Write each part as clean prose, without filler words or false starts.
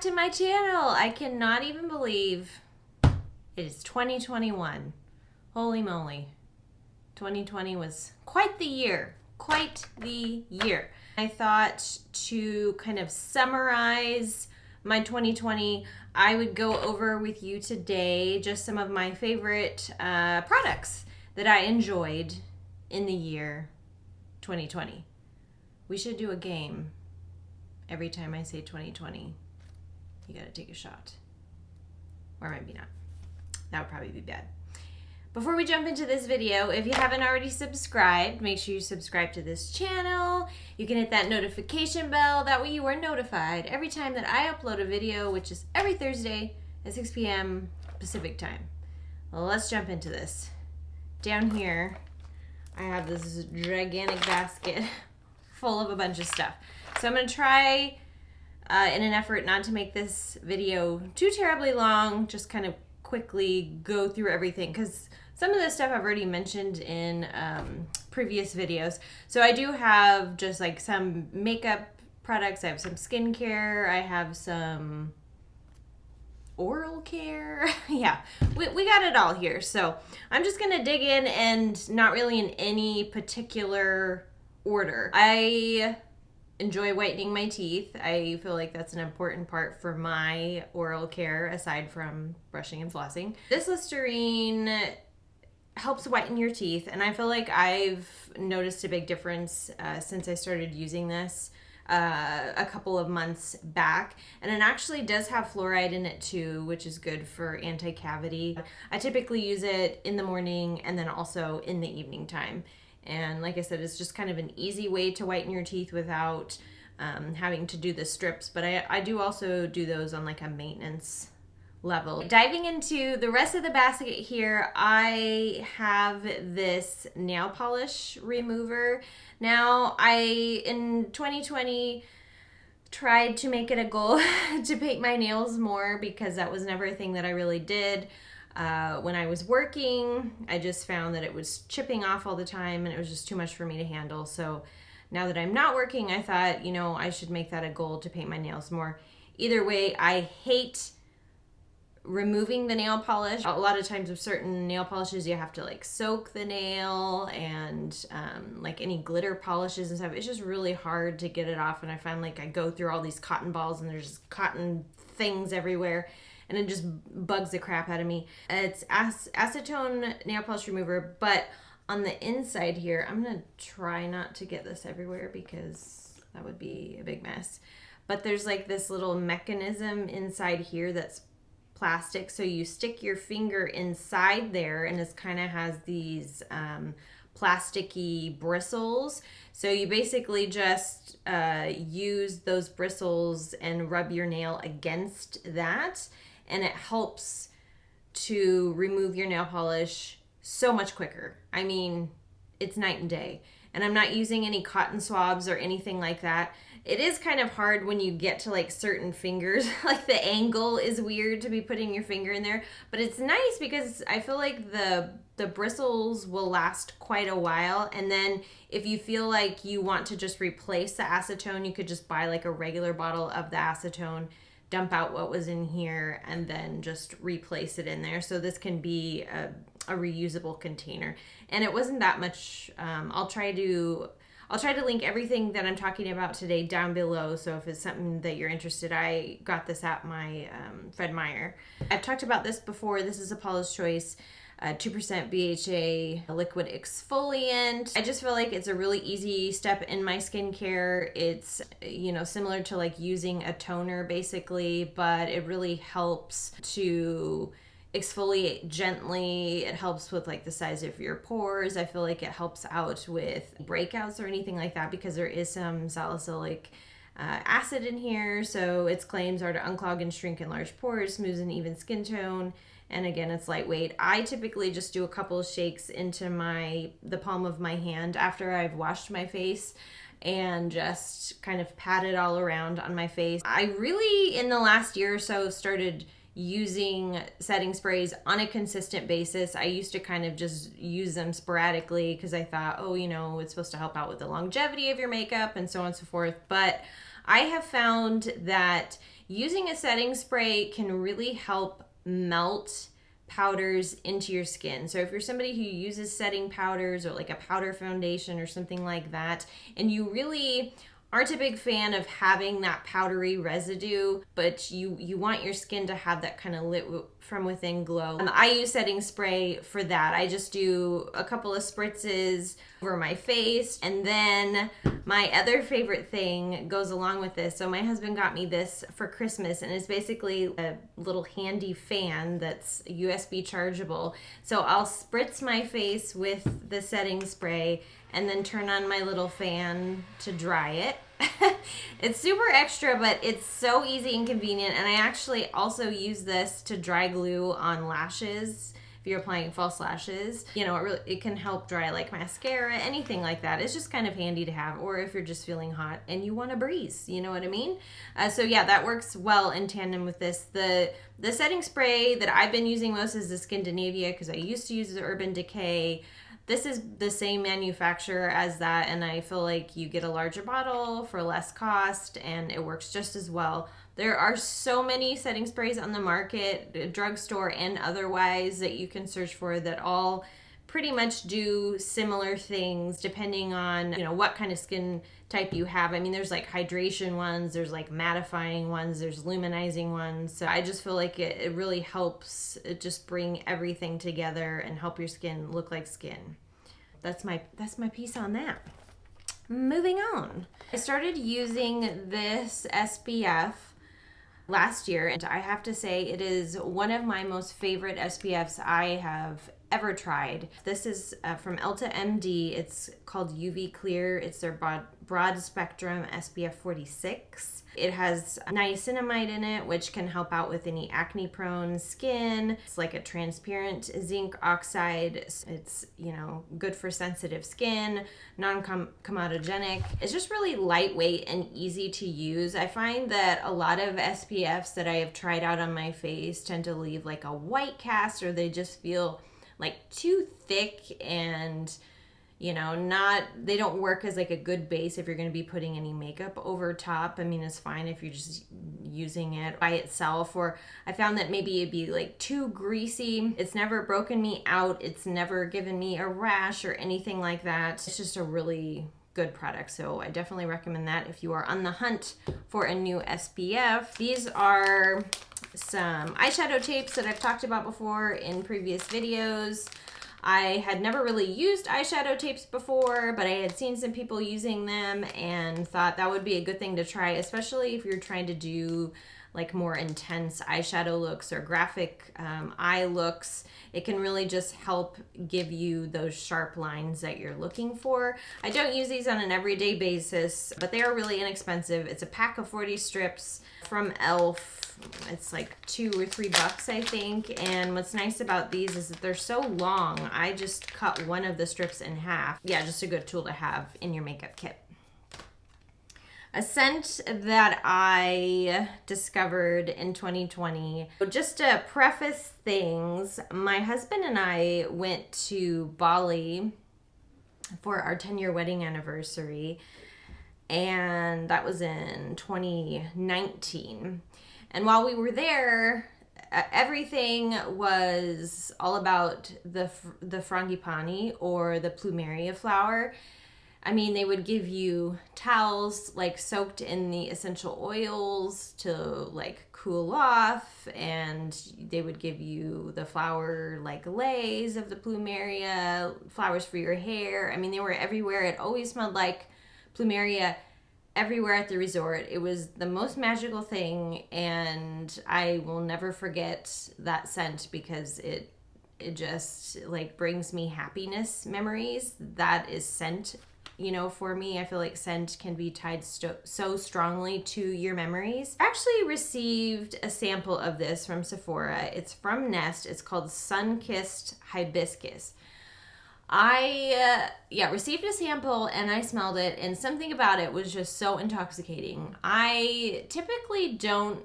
to my channel. I cannot even believe it is 2021. Holy moly. 2020 was quite the year. Quite the year. I thought to kind of summarize my 2020, I would go over with you today just some of my favorite products that I enjoyed in the year 2020. We should do a game. Every time I say 2020, you gotta take a shot. Or maybe not. That would probably be bad. Before we jump into this video, if you haven't already subscribed, make sure you subscribe to this channel. You can hit that notification bell. That way you are notified every time that I upload a video, which is every Thursday at 6 p.m. Pacific time. Well, let's jump into this. Down here, I have this gigantic basket full of a bunch of stuff. So I'm going to try, in an effort not to make this video too terribly long, just kind of quickly go through everything, because some of this stuff I've already mentioned in previous videos. So I do have just like some makeup products, I have some skincare, I have some oral care. Yeah, we got it all here. So I'm just going to dig in, and not really in any particular order. I enjoy whitening my teeth. I feel like that's an important part for my oral care aside from brushing and flossing. This Listerine helps whiten your teeth, and I feel like I've noticed a big difference since I started using this a couple of months back. And it actually does have fluoride in it too, which is good for anti-cavity. I typically use it in the morning and then also in the evening time. And like I said, it's just kind of an easy way to whiten your teeth without having to do the strips. But I do also do those on like a maintenance level. Diving into the rest of the basket here, I have this nail polish remover. Now, in 2020, tried to make it a goal to paint my nails more, because that was never a thing that I really did. When I was working, I just found that it was chipping off all the time and it was just too much for me to handle. So now that I'm not working, I thought, you know, I should make that a goal to paint my nails more. Either way, I hate removing the nail polish. A lot of times with certain nail polishes, you have to like soak the nail, and like any glitter polishes and stuff, it's just really hard to get it off. And I find like I go through all these cotton balls and there's cotton things everywhere, and it just bugs the crap out of me. It's acetone nail polish remover, but on the inside here, I'm gonna try not to get this everywhere because that would be a big mess. But there's like this little mechanism inside here that's plastic, so you stick your finger inside there, and it kind of has these plasticky bristles. So you basically just use those bristles and rub your nail against that, and it helps to remove your nail polish so much quicker. I mean, it's night and day. And I'm not using any cotton swabs or anything like that. It is kind of hard when you get to like certain fingers, like the angle is weird to be putting your finger in there, but it's nice because I feel like the bristles will last quite a while. And then if you feel like you want to just replace the acetone, you could just buy like a regular bottle of the acetone, dump out what was in here, and then just replace it in there. So this can be a reusable container, and it wasn't that much. I'll try to link everything that I'm talking about today down below, so if it's something that you're interested, I got this at my Fred Meyer. I've talked about this before. This is a Paula's Choice 2% BHA liquid exfoliant. I just feel like it's a really easy step in my skincare. It's, you know, similar to like using a toner basically, but it really helps to exfoliate gently. It helps with like the size of your pores. I feel like it helps out with breakouts or anything like that, because there is some salicylic acid in here. So its claims are to unclog and shrink enlarged pores, smooth and even skin tone. And again, it's lightweight. I typically just do a couple of shakes into the palm of my hand after I've washed my face, and just kind of pat it all around on my face. I really, in the last year or so, started using setting sprays on a consistent basis. I used to kind of just use them sporadically because I thought, oh, you know, it's supposed to help out with the longevity of your makeup and so on and so forth. But I have found that using a setting spray can really help melt powders into your skin. So if you're somebody who uses setting powders or like a powder foundation or something like that, and you really aren't a big fan of having that powdery residue, but you want your skin to have that kind of lit from within glow. I use setting spray for that. I just do a couple of spritzes over my face, and then my other favorite thing goes along with this. So my husband got me this for Christmas, and it's basically a little handy fan that's USB chargeable. So I'll spritz my face with the setting spray and then turn on my little fan to dry it. It's super extra, but it's so easy and convenient. And I actually also use this to dry glue on lashes. If you're applying false lashes, you know, it can help dry like mascara, anything like that. It's just kind of handy to have, or if you're just feeling hot and you want to breeze, you know what I mean? So yeah, that works well in tandem with this. The setting spray that I've been using most is the Skindanavia, because I used to use the Urban Decay. This is the same manufacturer as that, and I feel like you get a larger bottle for less cost, and it works just as well. There are so many setting sprays on the market, drugstore and otherwise, that you can search for that all pretty much do similar things depending on, you know, what kind of skin type you have. I mean, there's like hydration ones, there's like mattifying ones, there's luminizing ones. So I just feel like it really helps just bring everything together and help your skin look like skin. That's my piece on that. Moving on. I started using this SPF last year, and I have to say it is one of my most favorite SPFs I have ever tried. This is from Elta MD. It's called UV Clear. It's their broad spectrum SPF 46. It has niacinamide in it, which can help out with any acne prone skin. It's like a transparent zinc oxide. It's, you know, good for sensitive skin, non-comedogenic. It's just really lightweight and easy to use. I find that a lot of SPFs that I have tried out on my face tend to leave like a white cast, or they just feel like too thick, and you know, they don't work as like a good base if you're going to be putting any makeup over top. I mean, it's fine if you're just using it by itself, or I found that maybe it'd be like too greasy. It's never broken me out. It's never given me a rash or anything like that. It's just a really good product. So I definitely recommend that if you are on the hunt for a new SPF. These are some eyeshadow tapes that I've talked about before in previous videos. I had never really used eyeshadow tapes before, but I had seen some people using them and thought that would be a good thing to try, especially if you're trying to do like more intense eyeshadow looks or graphic eye looks. It can really just help give you those sharp lines that you're looking for. I don't use these on an everyday basis, but they are really inexpensive. It's a pack of 40 strips from e.l.f. It's like $2 or $3, I think. And what's nice about these is that they're so long. I just cut one of the strips in half. Yeah, just a good tool to have in your makeup kit. A scent that I discovered in 2020. Just to preface things, my husband and I went to Bali for our 10-year wedding anniversary, and that was in 2019. And while we were there, everything was all about the frangipani, or the plumeria flower. I mean, they would give you towels like soaked in the essential oils to like cool off, and they would give you the flower like leis of the plumeria, flowers for your hair. I mean, they were everywhere. It always smelled like plumeria everywhere at the resort. It was the most magical thing, and I will never forget that scent because it just like brings me happiness memories. That is scent. You know, for me, I feel like scent can be tied so strongly to your memories. I actually received a sample of this from Sephora. It's from Nest. It's called Sunkissed Hibiscus. I received a sample and I smelled it, and something about it was just so intoxicating. I typically don't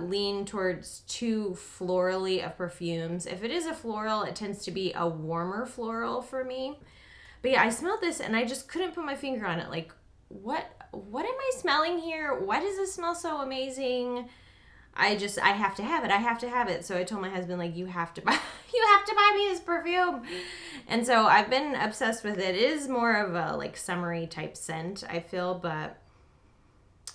lean towards too florally of perfumes. If it is a floral, it tends to be a warmer floral for me. But yeah, I smelled this and I just couldn't put my finger on it. Like, what am I smelling here? Why does this smell so amazing? I have to have it. I have to have it. So I told my husband, like, you have to buy me this perfume. And so I've been obsessed with it. It is more of a like summery type scent, I feel, but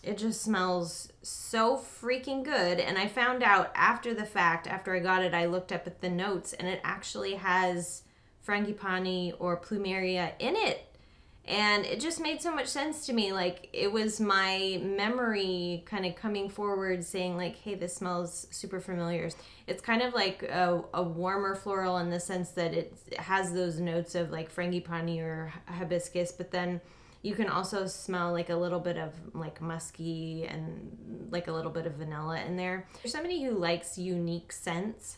it just smells so freaking good. And I found out after the fact, after I got it, I looked up at the notes and it actually has frangipani or plumeria in it. And it just made so much sense to me. Like, it was my memory kind of coming forward saying like, hey, this smells super familiar. It's kind of like a warmer floral in the sense that it has those notes of like frangipani or hibiscus, but then you can also smell like a little bit of like musky and like a little bit of vanilla in there. If you're somebody who likes unique scents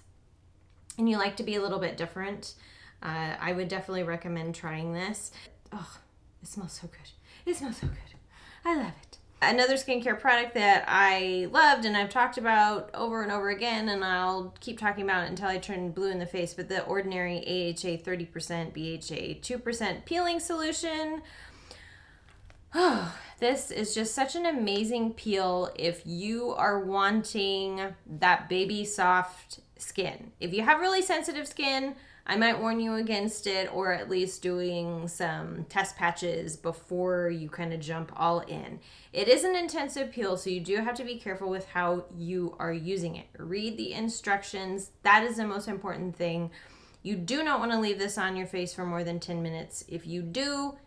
and you like to be a little bit different, I would definitely recommend trying this. Oh, it smells so good. It smells so good. I love it. Another skincare product that I loved and I've talked about over and over again, and I'll keep talking about it until I turn blue in the face, but the Ordinary AHA 30% BHA 2% peeling solution. Oh, this is just such an amazing peel if you are wanting that baby soft skin. If you have really sensitive skin, I might warn you against it, or at least doing some test patches before you kind of jump all in. It is an intensive peel, so you do have to be careful with how you are using it. Read the instructions. That is the most important thing. You do not want to leave this on your face for more than 10 minutes. If you do,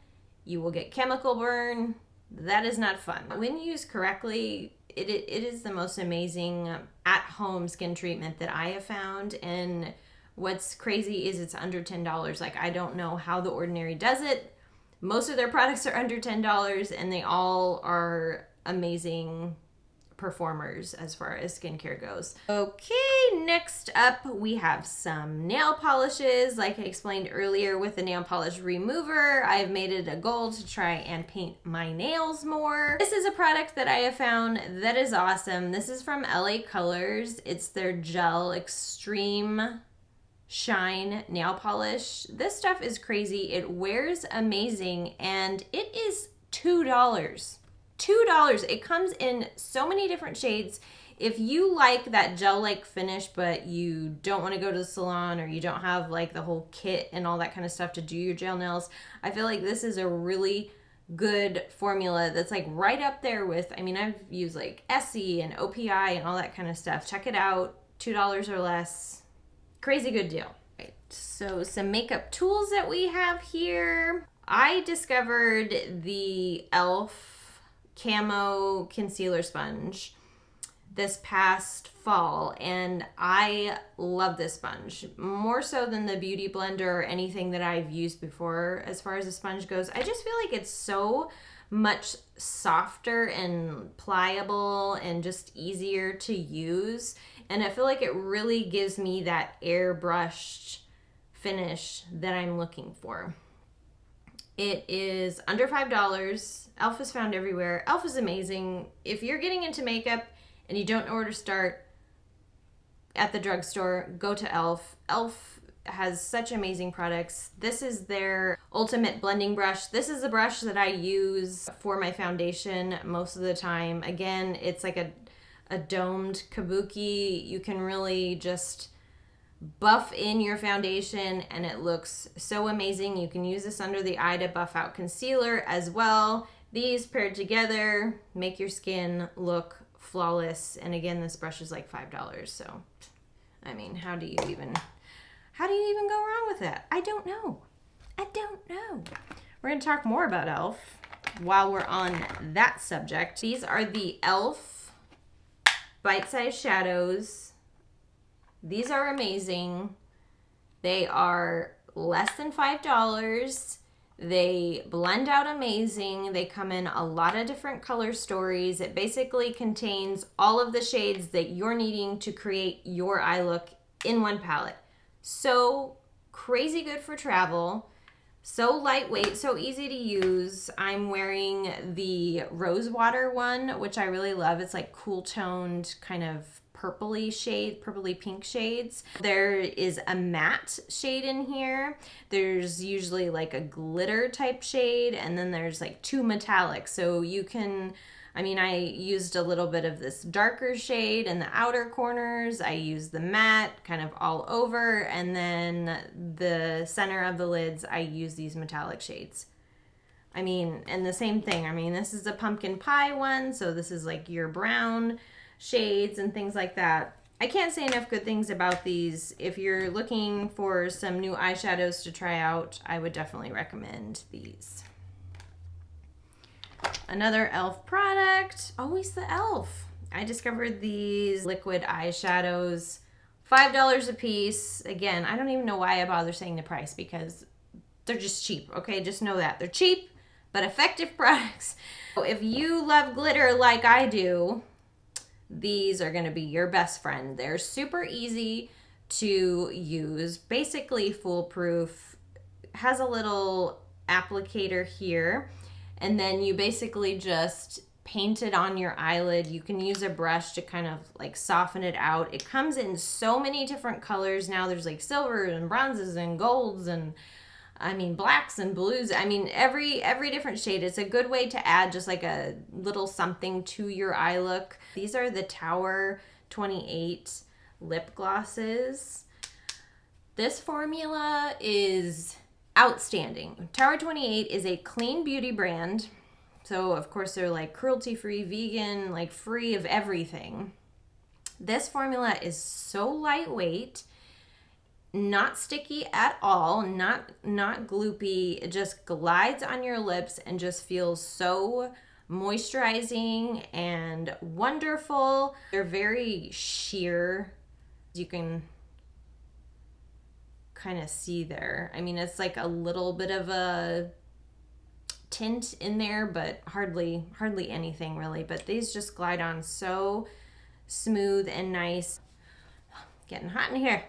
you will get chemical burn. That is not fun. When used correctly, it is the most amazing at-home skin treatment that I have found. And what's crazy is it's under $10. Like, I don't know how The Ordinary does it. Most of their products are under $10 and they all are amazing performers as far as skincare goes. Okay, next up we have some nail polishes. Like I explained earlier with the nail polish remover, I've made it a goal to try and paint my nails more. This is a product that I have found that is awesome. This is from LA Colors. It's their Gel Extreme Shine nail polish. This stuff is crazy. It wears amazing and it is $2. $2. It comes in so many different shades. If you like that gel-like finish, but you don't want to go to the salon or you don't have like the whole kit and all that kind of stuff to do your gel nails, I feel like this is a really good formula that's like right up there with, I mean, I've used like Essie and OPI and all that kind of stuff. Check it out. $2 or less. Crazy good deal. Right. So some makeup tools that we have here. I discovered the e.l.f. Camo Concealer Sponge this past fall, and I love this sponge more so than the Beauty Blender or anything that I've used before as far as the sponge goes. I just feel like it's so much softer and pliable and just easier to use, and I feel like it really gives me that airbrushed finish that I'm looking for. It is under $5. e.l.f. is found everywhere. e.l.f. is amazing. If you're getting into makeup and you don't know where to start at the drugstore, go to e.l.f. e.l.f. has such amazing products. This is their ultimate blending brush. This is the brush that I use for my foundation most of the time. Again, it's like a domed kabuki. You can really just buff in your foundation and it looks so amazing. You can use this under the eye to buff out concealer as well. These paired together make your skin look flawless. And again, this brush is like $5. So, I mean, how do you even go wrong with that? I don't know. We're gonna talk more about e.l.f. while we're on that subject. These are the e.l.f. bite-sized shadows. These are amazing. They are less than $5. They blend out amazing. They come in a lot of different color stories. It basically contains all of the shades that you're needing to create your eye look in one palette. So crazy good for travel. So lightweight, so easy to use. I'm wearing the Rose Water one, which I really love. It's like cool toned kind of purpley pink shades. There is a matte shade in here. There's usually like a glitter type shade, and then there's like two metallic. So you can I mean, I used a little bit of this darker shade in the outer corners. I used the matte kind of all over. And then the center of the lids, I use these metallic shades. I mean, and the same thing. I mean, this is a pumpkin pie one. So this is like your brown shades and things like that. I can't say enough good things about these. If you're looking for some new eyeshadows to try out, I would definitely recommend these. Another e.l.f. product, always the e.l.f. I discovered these liquid eyeshadows, $5 a piece. Again, I don't even know why I bother saying the price because they're just cheap, okay? Just know that. They're cheap, but effective products. If you love glitter like I do, these are gonna be your best friend. They're super easy to use, basically foolproof. Has a little applicator here. And then you basically just paint it on your eyelid. You can use a brush to kind of like soften it out. It comes in so many different colors now. There's like silvers and bronzes and golds and I mean blacks and blues. I mean every different shade. It's a good way to add just like a little something to your eye look. These are the Tower28 lip glosses. This formula is outstanding. Tower28 is a clean beauty brand. So of course they're like cruelty-free, vegan, like free of everything. This formula is so lightweight, not sticky at all, not gloopy. It just glides on your lips and just feels so moisturizing and wonderful. They're very sheer. You can kind of see there. I mean, it's like a little bit of a tint in there, but hardly anything really. But these just glide on so smooth and nice. Getting hot in here.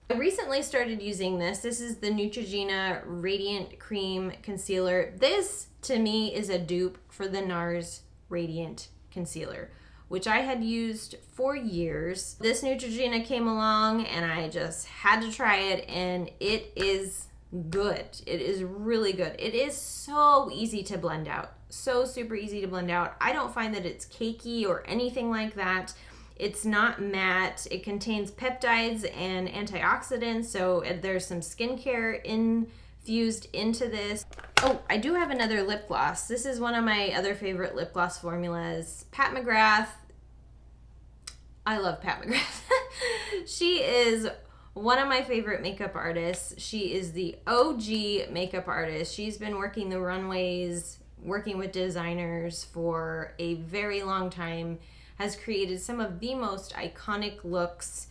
I recently started using this. This is the Neutrogena Radiant Cream Concealer. This, to me, is a dupe for the NARS Radiant Concealer, which I had used for years. This Neutrogena came along and I just had to try it and it is good. It is really good. It is so easy to blend out. So super easy to blend out. I don't find that it's cakey or anything like that. It's not matte. It contains peptides and antioxidants, so there's some skincare infused into this. Oh, I do have another lip gloss. This is one of my other favorite lip gloss formulas. Pat McGrath. I love Pat McGrath. She is one of my favorite makeup artists. She is the OG makeup artist. She's been working the runways, working with designers for a very long time, has created some of the most iconic looks,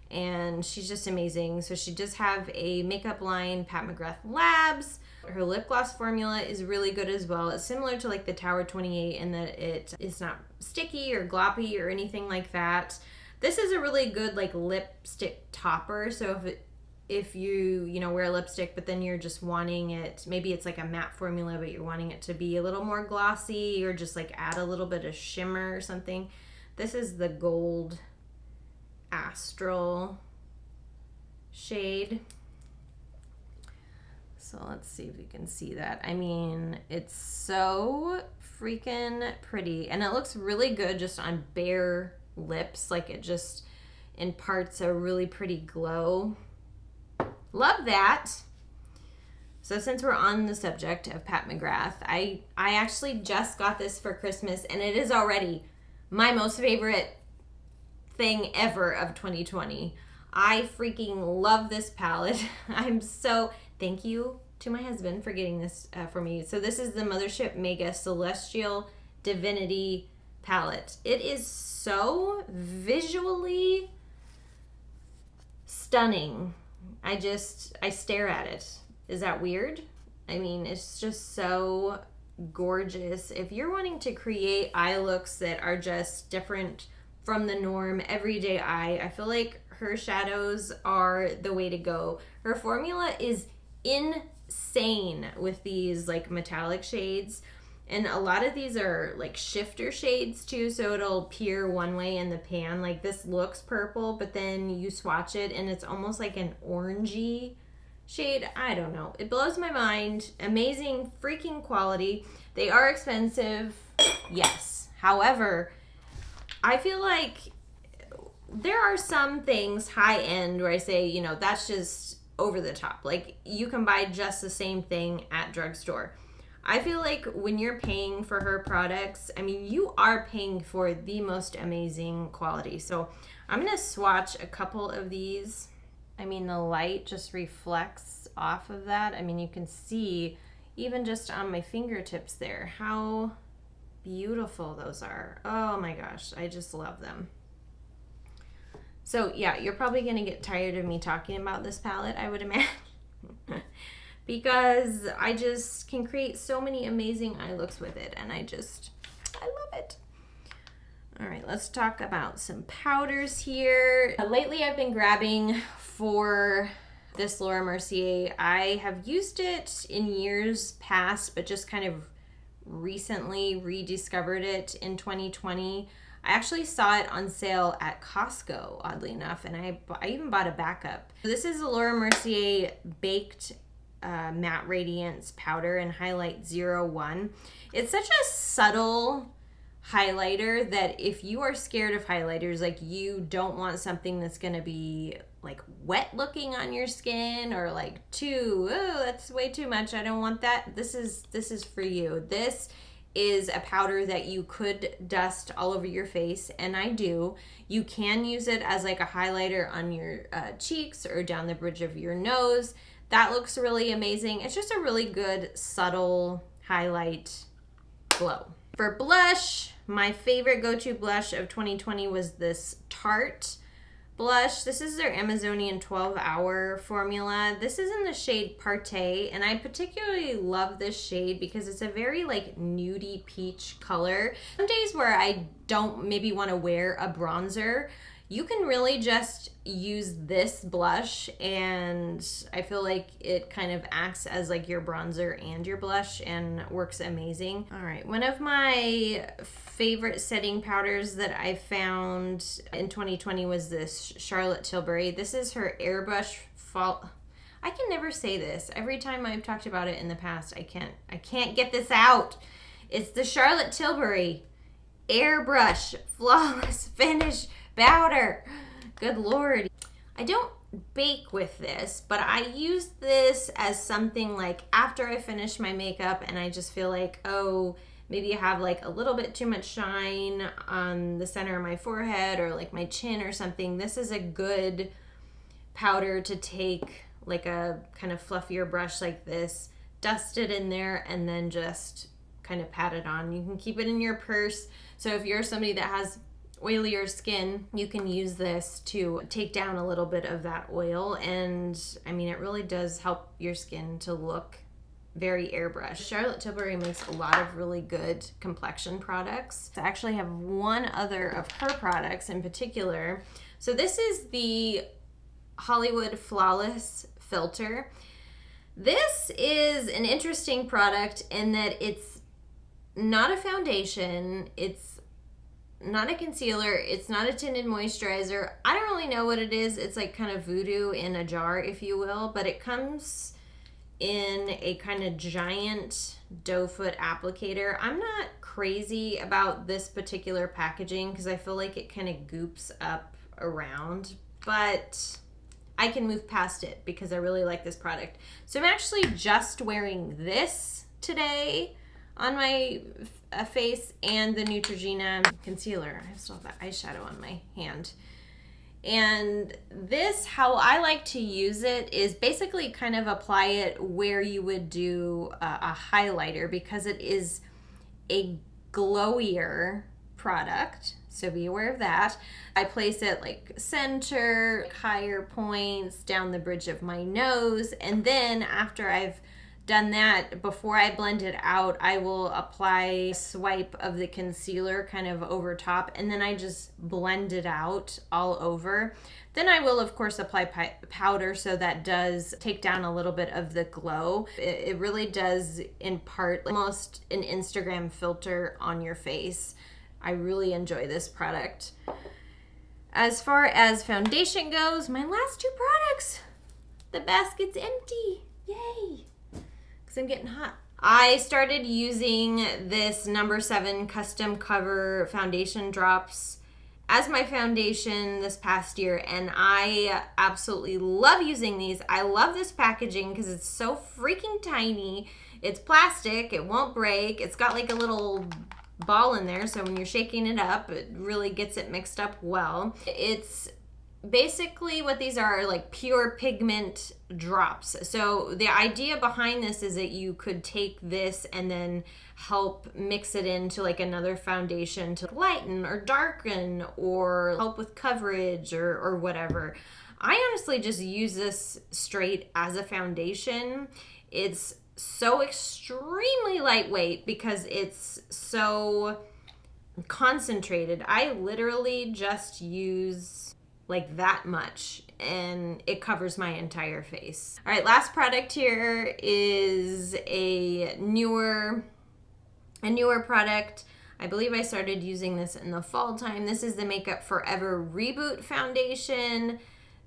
and she's just amazing. So she does have a makeup line, PatMcGrathLabs. Her lip gloss formula is really good as well. It's similar to like the Tower28 in that it is not sticky or gloppy or anything like that. This is a really good like lipstick topper. So if you wear lipstick but then you're just wanting it, maybe it's like a matte formula but you're wanting it to be a little more glossy or just like add a little bit of shimmer or something. This is the Gold Astral shade. So let's see if you can see that. I mean, it's so freaking pretty and it looks really good just on bare lips. Like it just imparts a really pretty glow. Love that. So since we're on the subject of Pat McGrath, I actually just got this for Christmas and it is already my most favorite thing ever of 2020. I freaking love this palette. Thank you to my husband for getting this for me. So this is the Mothership Mega Celestial Divinity palette. It is so visually stunning. I stare at it. Is that weird? I mean, it's just so gorgeous. If you're wanting to create eye looks that are just different from the norm, everyday eye, I feel like her shadows are the way to go. Her formula is insane with these like metallic shades, and a lot of these are like shifter shades too, so it'll appear one way in the pan. Like this looks purple, but then you swatch it and it's almost like an orangey shade. I don't know. It blows my mind. Amazing freaking quality. They are expensive. Yes. However, I feel like there are some things high end where I say, you know, that's just over the top. Like, you can buy just the same thing at drugstore. I feel like when you're paying for her products, I mean, you are paying for the most amazing quality. So I'm going to swatch a couple of these. I mean, the light just reflects off of that. I mean, you can see even just on my fingertips there how beautiful those are. Oh my gosh, I just love them. So yeah, you're probably going to get tired of me talking about this palette, I would imagine. Because I just can create so many amazing eye looks with it, and I love it. All right, let's talk about some powders here. Lately I've been grabbing for this Laura Mercier. I have used it in years past, but just kind of recently rediscovered it in 2020. I actually saw it on sale at Costco, oddly enough, and I even bought a backup. This is a Laura Mercier Baked Matte Radiance Powder in Highlight 01. It's such a subtle highlighter that if you are scared of highlighters, like you don't want something that's going to be like wet looking on your skin or like that's way too much, I don't want that, this is for you. This is a powder that you could dust all over your face, and I do. You can use it as like a highlighter on your cheeks or down the bridge of your nose. That looks really amazing. It's just a really good subtle highlight glow. For blush, my favorite go-to blush of 2020 was this Tarte blush. This is their Amazonian 12-hour formula. This is in the shade Partay, and I particularly love this shade because it's a very like nudie peach color. Some days where I don't maybe want to wear a bronzer, you can really just use this blush, and I feel like it kind of acts as like your bronzer and your blush and works amazing. All right, one of my favorite setting powders that I found in 2020 was this Charlotte Tilbury. This is her Airbrush Fall. I can never say this. Every time I've talked about it in the past, I can't get this out. It's the Charlotte Tilbury Airbrush Flawless Finish Powder. Good Lord. I don't bake with this, but I use this as something like after I finish my makeup and I just feel like, oh, maybe I have like a little bit too much shine on the center of my forehead or like my chin or something. This is a good powder to take like a kind of fluffier brush like this, dust it in there, and then just kind of pat it on. You can keep it in your purse. So if you're somebody that has oilier skin, you can use this to take down a little bit of that oil, and I mean, it really does help your skin to look very airbrushed. Charlotte Tilbury makes a lot of really good complexion products. I actually have one other of her products in particular. So this is the Hollywood Flawless Filter. This is an interesting product in that it's not a foundation, it's not a concealer, it's not a tinted moisturizer. I don't really know what it is. It's like kind of voodoo in a jar, if you will, but it comes in a kind of giant doe foot applicator. I'm not crazy about this particular packaging because I feel like it kind of goops up around, but I can move past it because I really like this product. So I'm actually just wearing this today on my face and the Neutrogena concealer. I still have that eyeshadow on my hand. And this, how I like to use it is basically kind of apply it where you would do a highlighter, because it is a glowier product. So be aware of that. I place it like center, higher points, down the bridge of my nose, and then after I've done that, before I blend it out, I will apply a swipe of the concealer kind of over top, and then I just blend it out all over. Then I will, of course, apply powder, so that does take down a little bit of the glow. It really does impart almost an Instagram filter on your face. I really enjoy this product. As far as foundation goes, my last two products, the basket's empty. Yay! I'm getting hot. I started using this number 7 custom cover foundation drops as my foundation this past year, and I absolutely love using these. I love this packaging because it's so freaking tiny. It's plastic, it won't break. It's got like a little ball in there, so when you're shaking it up, it really gets it mixed up well. It's basically what these are, like pure pigment drops. So the idea behind this is that you could take this and then help mix it into like another foundation to lighten or darken or help with coverage or whatever. I honestly just use this straight as a foundation. It's so extremely lightweight because it's so concentrated. I literally just use like that much and it covers my entire face. All right, last product here is a newer product. I believe I started using this in the fall time. This is the Makeup Forever Reboot Foundation.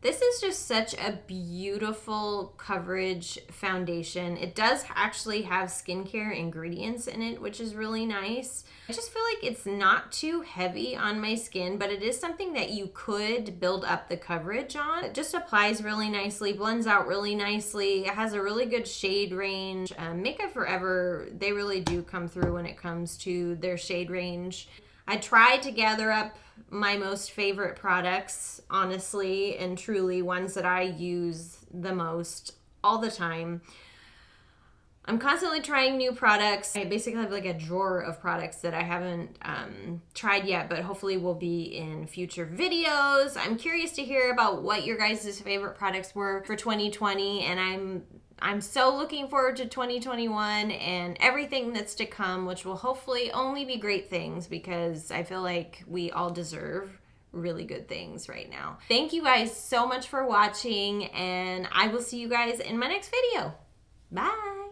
This is just such a beautiful coverage foundation. It does actually have skincare ingredients in it, which is really nice. I just feel like it's not too heavy on my skin, but it is something that you could build up the coverage on. It just applies really nicely, blends out really nicely. It has a really good shade range. Makeup Forever, they really do come through when it comes to their shade range. I tried to gather up my most favorite products, honestly and truly, ones that I use the most all the time. I'm constantly trying new products. I basically have like a drawer of products that I haven't tried yet, but hopefully will be in future videos. I'm curious to hear about what your guys' favorite products were for 2020, and I'm so looking forward to 2021 and everything that's to come, which will hopefully only be great things because I feel like we all deserve really good things right now. Thank you guys so much for watching, and I will see you guys in my next video. Bye.